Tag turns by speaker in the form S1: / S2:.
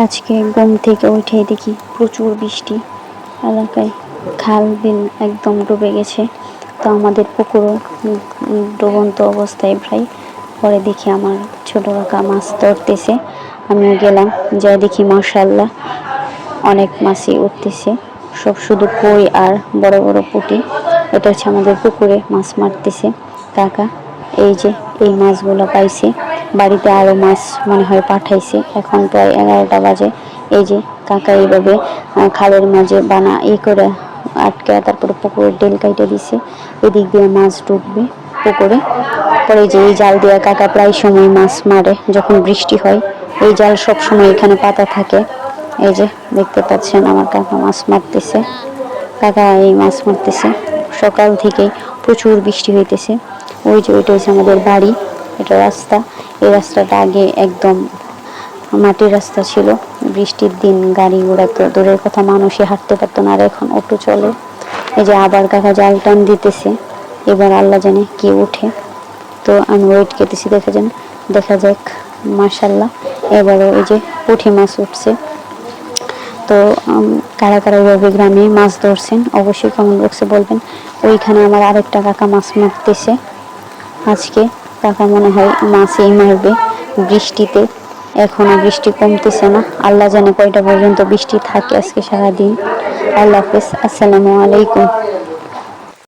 S1: আজকে ঘুম থেকে উঠে দেখি প্রচুর বৃষ্টি এলাকায়, খাল বিল একদম ডুবে গেছে। তো আমাদের পুকুরও ডুবন্ত অবস্থায় প্রায়। পরে দেখি আমার ছোট কাকা মাছ ধরতেছে, আমিও গেলাম, যাই দেখি মাশাআল্লাহ অনেক মাছই উঠতেছে, সব শুধু কই আর বড় বড় পুঁটি। এটা হচ্ছে আমাদের পুকুরে মাছ মারতেছে কাকা। এই যে এই মাছগুলো পাইছে, বাড়িতে আরো মাছ মনে হয় পাঠাইছে। এখন প্রায় 11টা বাজে। এই যে কাকা এইভাবে খালের মাঝে করে আটকে, তারপরে পুকুরের ডেল কাইটে দিছে, এদিক দিয়ে মাছ ঢুকবে পুকুরে। পরে যে এই জাল দিয়ে কাকা প্রায় সময় মাছ মারে যখন বৃষ্টি হয়। এই জাল সব সময় এখানে পাতা থাকে। এই যে দেখতে পাচ্ছেন আমার কাকা মাছ মারতেছে, কাকা এই মাছ মারতেছে। সকাল থেকে প্রচুর বৃষ্টি হইতেছে। ওই যে ওইটা হচ্ছে আমাদের বাড়ি, এটা রাস্তা। এই রাস্তাটা আগে একদম মাটির রাস্তা ছিল। বৃষ্টির দিন গাড়ি ঘোড়া তো দূরের কথা, মানুষই হাঁটতে পারতো না, আর এখন অটো চলে। এই যে আবার কাকা জাল টান দিতেছে, এবার আল্লাহ জানে কে ওঠে। তো আমি ওয়েট করতেছি, দেখা যাক মাশাল্লাহ। এবারও এই যে পুঁটি মাছ উঠছে। তো কারা কারা ওইভাবে গ্রামে মাছ ধরছেন অবশ্যই কমেন্ট বক্সে বলবেন। ওইখানে আমার আরেকটা কাকা মাছ মারতেছে আজকে। কাকা মনে হয় মাছই মারবে বৃষ্টিতে। এখনো বৃষ্টি কমতেছে না, আল্লাহ জানে কয়টা পর্যন্ত বৃষ্টি থাকে আজকে সারাদিন। আল্লাহ হাফেজ, আসসালামু আলাইকুম।